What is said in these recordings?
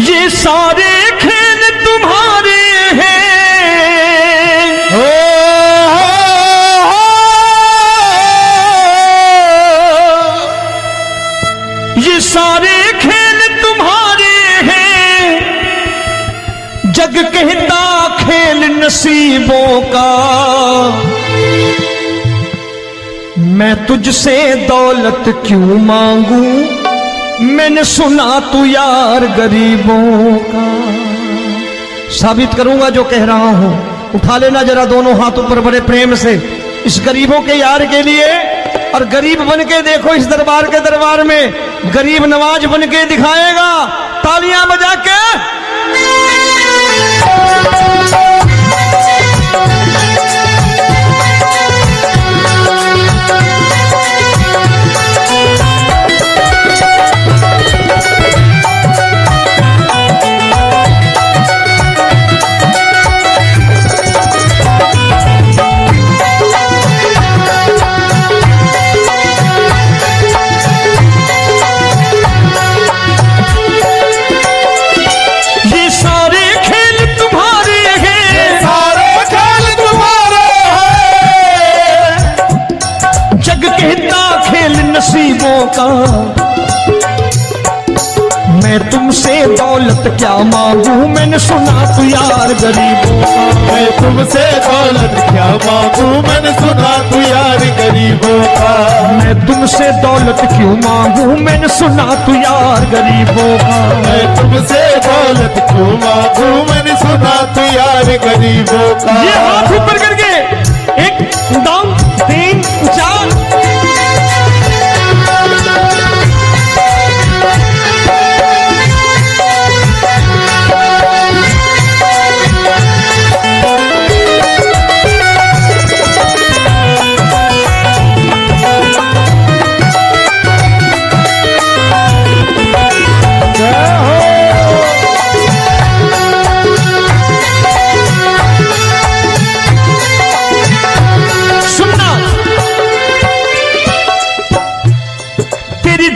ये सारे खेल तुम्हारे हैं, ये सारे खेल तुम्हारे हैं, जग कहता खेल नसीबों का। मैं तुझसे दौलत क्यों मांगू, मैंने सुना तू यार गरीबों का। साबित करूंगा जो कह रहा हूं। उठा लेना जरा दोनों हाथ ऊपर बड़े प्रेम से इस गरीबों के यार के लिए। और गरीब बन के देखो इस दरबार के दरबार में गरीब नवाज बन के दिखाएगा, तालियां बजा के। नसीबों का मैं तुमसे दौलत क्या मांगू, मैंने सुना तू यार गरीबों का। मैं तुमसे दौलत क्या मांगू, मैंने सुना तू यार गरीबों का। मैं तुमसे दौलत क्यों मांगू, मैंने सुना तू यार गरीबों का। मैं तुमसे दौलत क्यों मांगू, मैंने सुना तू यार गरीबों का। ये हाथ ऊपर करके 1 2 3 4।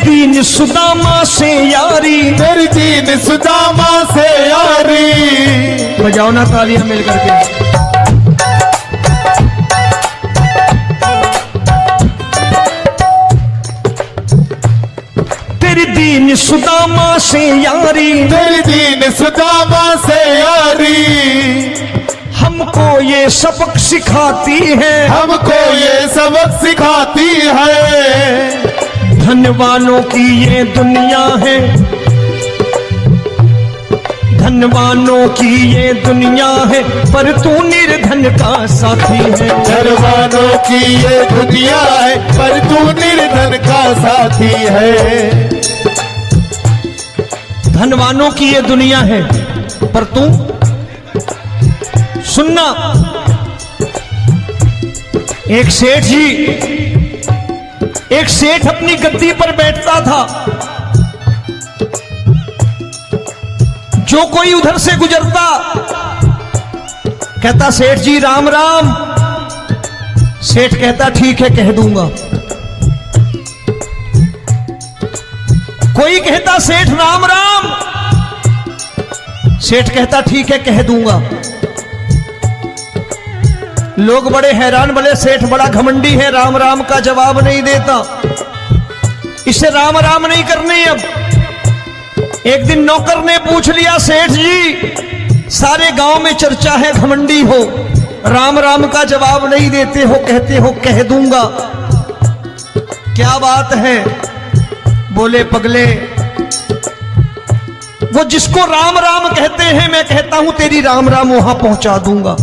दीन सुदामा से यारी, तेरी दीन सुदामा से यारी। बजाओ ना तालियां मिल करके। तेरी दीन सुदामा से यारी, तेरी दीन सुदामा से यारी। हमको ये सबक सिखाती है, हमको ये सबक सिखाती है। धनवानों की ये दुनिया है, धनवानों की ये दुनिया है, पर तू निर्धन का साथी है। धनवानों की ये दुनिया है, पर तू निर्धन का साथी है। धनवानों की ये दुनिया है, पर तू सुनना। एक सेठ जी, एक सेठ अपनी गद्दी पर बैठता था। जो कोई उधर से गुजरता कहता सेठ जी राम राम। सेठ कहता ठीक है कह दूंगा। कोई कहता सेठ राम राम। सेठ कहता ठीक है कह दूंगा। लोग बड़े हैरान, बोले सेठ बड़ा घमंडी है, राम राम का जवाब नहीं देता, इसे राम राम नहीं करनी। अब एक दिन नौकर ने पूछ लिया, सेठ जी सारे गांव में चर्चा है घमंडी हो, राम राम का जवाब नहीं देते हो, कहते हो कह दूंगा, क्या बात है? बोले पगले, वो जिसको राम राम कहते हैं मैं कहता हूं तेरी राम राम वहां पहुंचा दूंगा।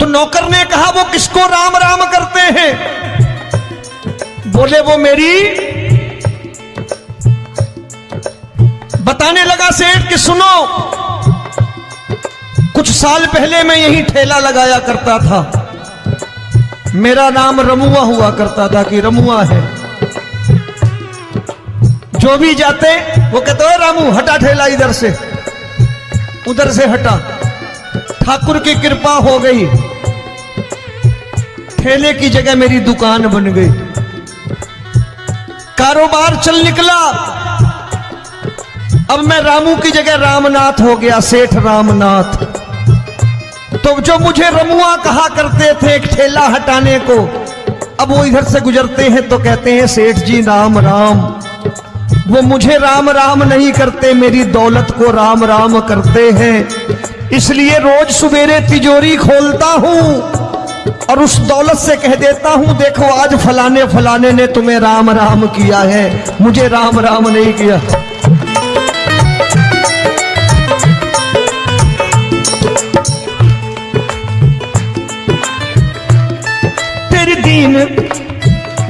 तो नौकर ने कहा वो किसको राम राम करते हैं? बोले वो मेरी। बताने लगा सेठ कि सुनो, कुछ साल पहले मैं यही ठेला लगाया करता था, मेरा नाम रमुआ हुआ करता था कि रमुआ है। जो भी जाते वो कहते हो रामू हटा ठेला इधर से, उधर से हटा। ठाकुर की कृपा हो गई, ठेले की जगह मेरी दुकान बन गई, कारोबार चल निकला। अब मैं रामू की जगह रामनाथ हो गया, सेठ रामनाथ। तो जो मुझे रमुआ कहा करते थे एक ठेला हटाने को, अब वो इधर से गुजरते हैं तो कहते हैं सेठ जी राम राम। वो मुझे राम राम नहीं करते, मेरी दौलत को राम राम करते हैं। इसलिए रोज सवेरे तिजोरी खोलता हूं और उस दौलत से कह देता हूं, देखो आज फलाने फलाने ने तुम्हें राम राम किया है, मुझे राम राम नहीं किया। तेरी दीन,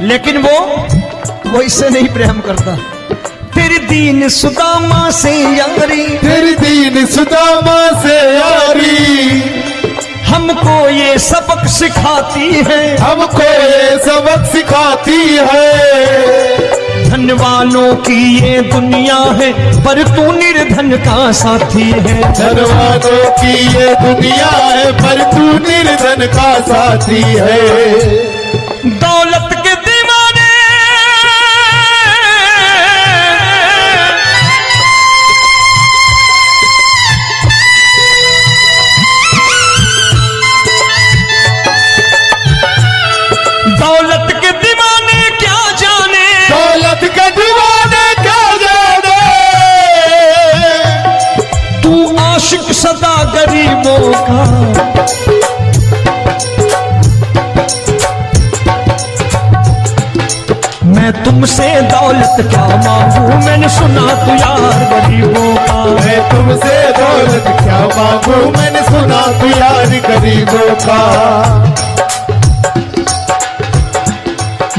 लेकिन वो इससे नहीं प्रेम करता। तेरी दीन सुदामा से यारी, तेरी दीन सुदामा से यारी, हमको ये सबक सिखाती है, हमको ये सबक सिखाती है। धन वालों की ये दुनिया है, पर तू निर्धन का साथी है। धन वालों की ये दुनिया है, पर तू निर्धन का साथी है। दौलत के दीवाने दौलत के दीवाने क्या जाने, दौलत के दीवाने क्या जाने। तू आशिक सदा गरीबों का, मैं तुमसे दौलत क्या मांगू, मैंने सुना तू यार गरीबों का। मैं तुमसे दौलत क्या मांगू, मैंने सुना तू यार गरीबों का।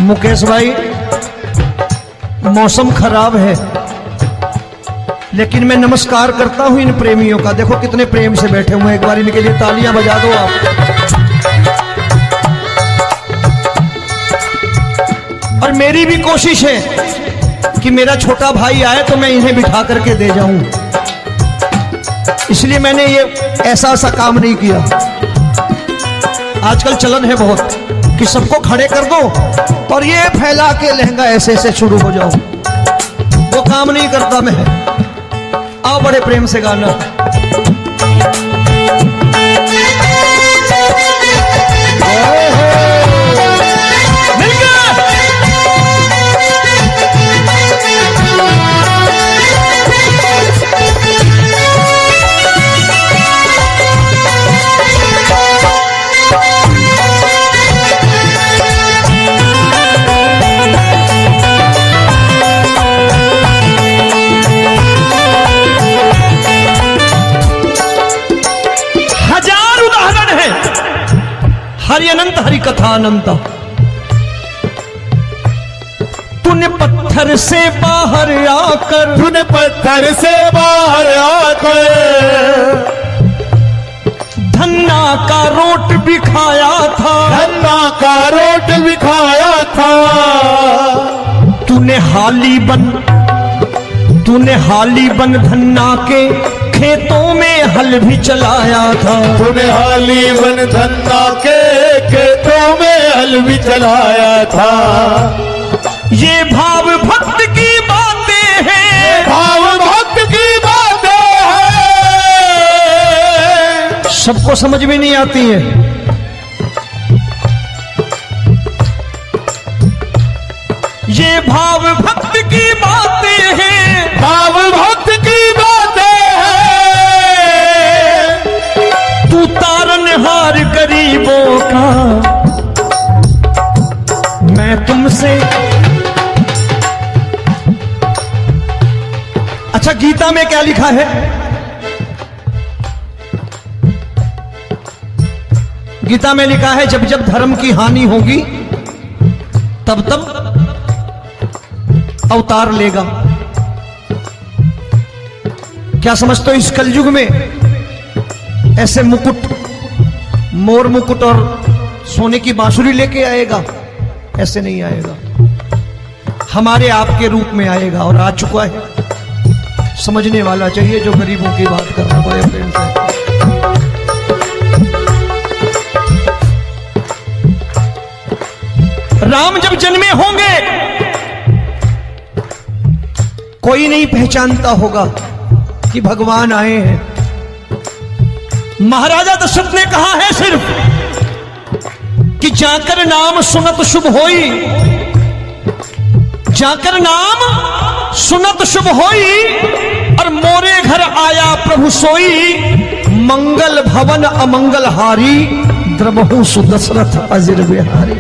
मुकेश भाई, मौसम खराब है, लेकिन मैं नमस्कार करता हूं इन प्रेमियों का। देखो कितने प्रेम से बैठे हुए हैं, एक बार इनके लिए तालियां बजा दो आप। और मेरी भी कोशिश है कि मेरा छोटा भाई आए तो मैं इन्हें बिठा करके दे जाऊं, इसलिए मैंने ये ऐसा काम नहीं किया। आजकल चलन है बहुत कि सबको खड़े कर दो और ये फैला के लहंगा ऐसे ऐसे शुरू हो जाओ, वो काम नहीं करता मैं। आओ बड़े प्रेम से गाना। हरि अनंत हरि कथा अनंत। तूने पत्थर से बाहर आकर, तूने पत्थर से बाहर आकर धन्ना का रोट भी खाया था, धन्ना का रोट भी खाया था। तूने हाली बन धन्ना के खेतों में हल भी चलाया था। तूने हाली बन धन्ना के खेतों में हल भी चलाया था। ये भाव भक्त की बातें हैं, भाव भक्त की बातें हैं, सबको समझ में नहीं आती है। ये भाव भक्त की बातें हैं, भाव भक्त की बातें हैं। तू तारनहार गरीबों का, मैं तुमसे। अच्छा, गीता में क्या लिखा है? गीता में लिखा है जब जब धर्म की हानि होगी तब तब अवतार लेगा। क्या समझते हो, इस कलयुग में ऐसे मुकुट, मोर मुकुट और सोने की बांसुरी लेके आएगा? ऐसे नहीं आएगा, हमारे आपके रूप में आएगा और आ चुका है। समझने वाला चाहिए जो गरीबों की बात कर रहा है बड़े प्रेम से। राम जब जन्मे होंगे कोई नहीं पहचानता होगा, कि भगवान आए हैं। महाराजा दशरथ ने कहा है सिर्फ कि जाकर नाम सुनत शुभ होई, जाकर नाम सुनत शुभ होई, और मोरे घर आया प्रभु सोई, मंगल भवन अमंगल हारी, द्रबहु सुदशरथ अजिर बिहारी।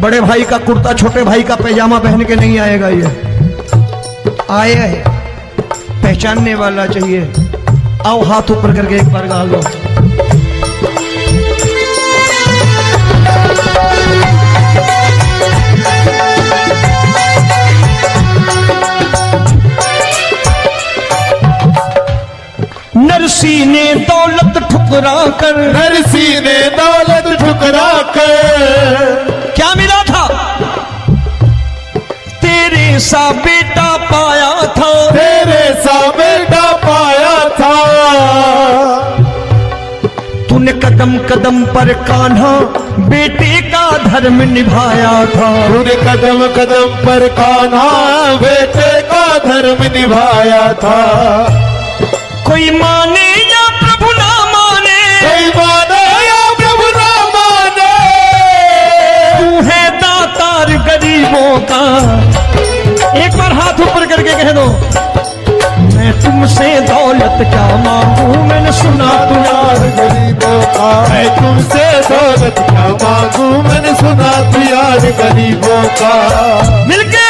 बड़े भाई का कुर्ता छोटे भाई का पैजामा पहन के नहीं आएगा, ये आया है पहचानने वाला चाहिए। आओ हाथ ऊपर करके एक बार गा लो। नरसी ने दौलत ठुकरा कर, नरसी ने दौलत ठुकरा कर, क्या मिला था? तेरे सा बेटा पाया था, तेरे सा बेटा पाया था। तूने कदम कदम पर कान्हा बेटे का धर्म निभाया था, तूने कदम कदम पर कान्हा बेटे का धर्म निभाया था। कोई माने या प्रभु ना माने, कोई माने या प्रभु ना माने, तू है दातार गरीबों का। एक बार हाथ ऊपर करके कह दो, मैं तुमसे दौलत क्या मांगू, मैंने सुना तू यार गरीबों का। मैं तुमसे दौलत क्या मांगू, मैंने सुना तू यार गरीबों का। मिलके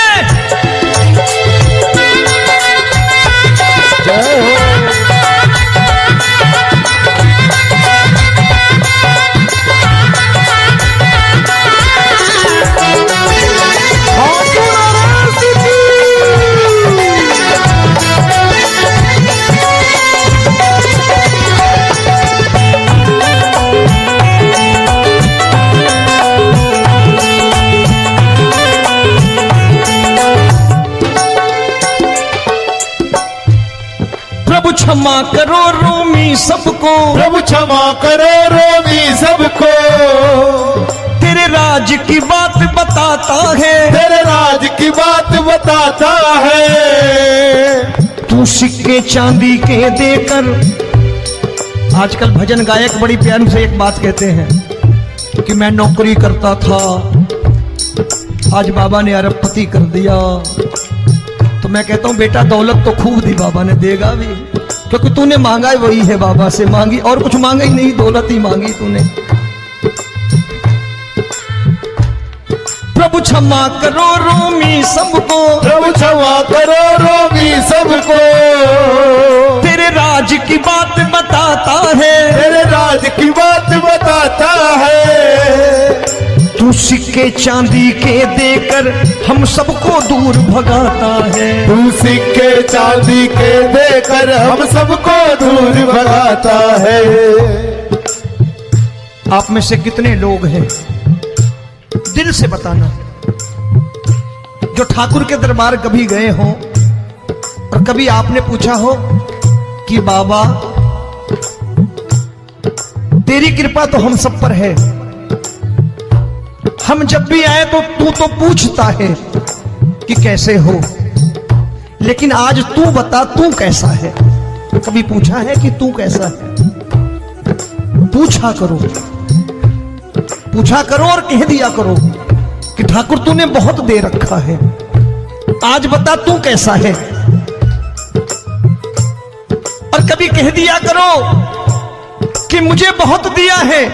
जय हो। क्षमा करो रोमी सबको, प्रभु क्षमा करो रोमी सबको। तेरे राज की बात बताता है, तेरे राज की बात बताता है। तू सिक्के चांदी के देकर, आजकल भजन गायक बड़ी प्यार से एक बात कहते हैं कि मैं नौकरी करता था, आज बाबा ने अरबपति कर दिया। तो मैं कहता हूं बेटा दौलत तो खूब दी बाबा ने, देगा भी, क्योंकि तूने मांगा वही है बाबा से मांगी, और कुछ मांगा ही नहीं, दौलत ही मांगी तूने। प्रभु क्षमा करो रोमी सबको, प्रभु क्षमा करो रोमी सबको। तेरे राज की बात बताता है, तेरे राज की बात बताता है। तू सिक्के चांदी के देकर हम सबको दूर भगाता है, तू सिक्के चांदी के देकर हम सबको दूर भगाता है। आप में से कितने लोग हैं, दिल से बताना, जो ठाकुर के दरबार कभी गए हो और कभी आपने पूछा हो कि बाबा तेरी कृपा तो हम सब पर है, हम जब भी आए तो तू तो पूछता है कि कैसे हो, लेकिन आज तू बता तू कैसा है। कभी पूछा है कि तू कैसा है? पूछा करो, पूछा करो और कह दिया करो कि ठाकुर तूने बहुत दे रखा है, आज बता तू कैसा है। और कभी कह दिया करो कि मुझे बहुत दिया है,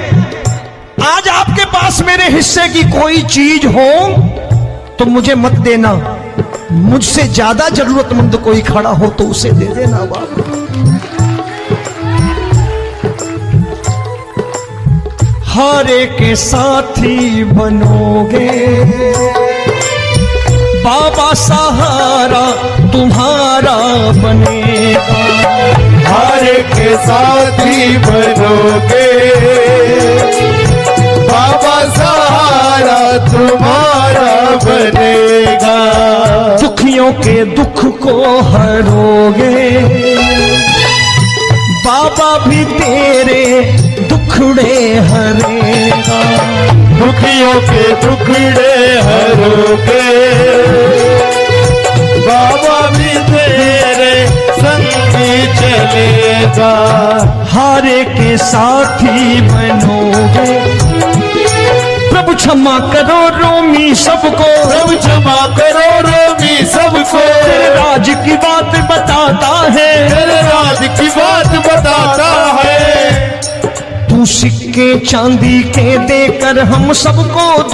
आज आपके पास मेरे हिस्से की कोई चीज हो तो मुझे मत देना, मुझसे ज्यादा जरूरतमंद कोई खड़ा हो तो उसे दे देना बाबा। हारे के साथी बनोगे बाबा, सहारा तुम्हारा बनेगा। हारे के साथी बनोगे बाबा, सहारा तुम्हारा बनेगा। दुखियों के दुख को हरोगे बाबा, भी तेरे दुखड़े हरेगा। दुखियों के दुखड़े हरोगे। बाबा भी तेरे संगी चलेगा। हारे के साथी बनोगे। प्रभु क्षमा करो रोमी सबको, प्रभु क्षमा करो रोमी सबको। तेरे राज की बात बताता है, तेरे राज की बात बताता है। तू सिक्के चांदी के देकर हम सबको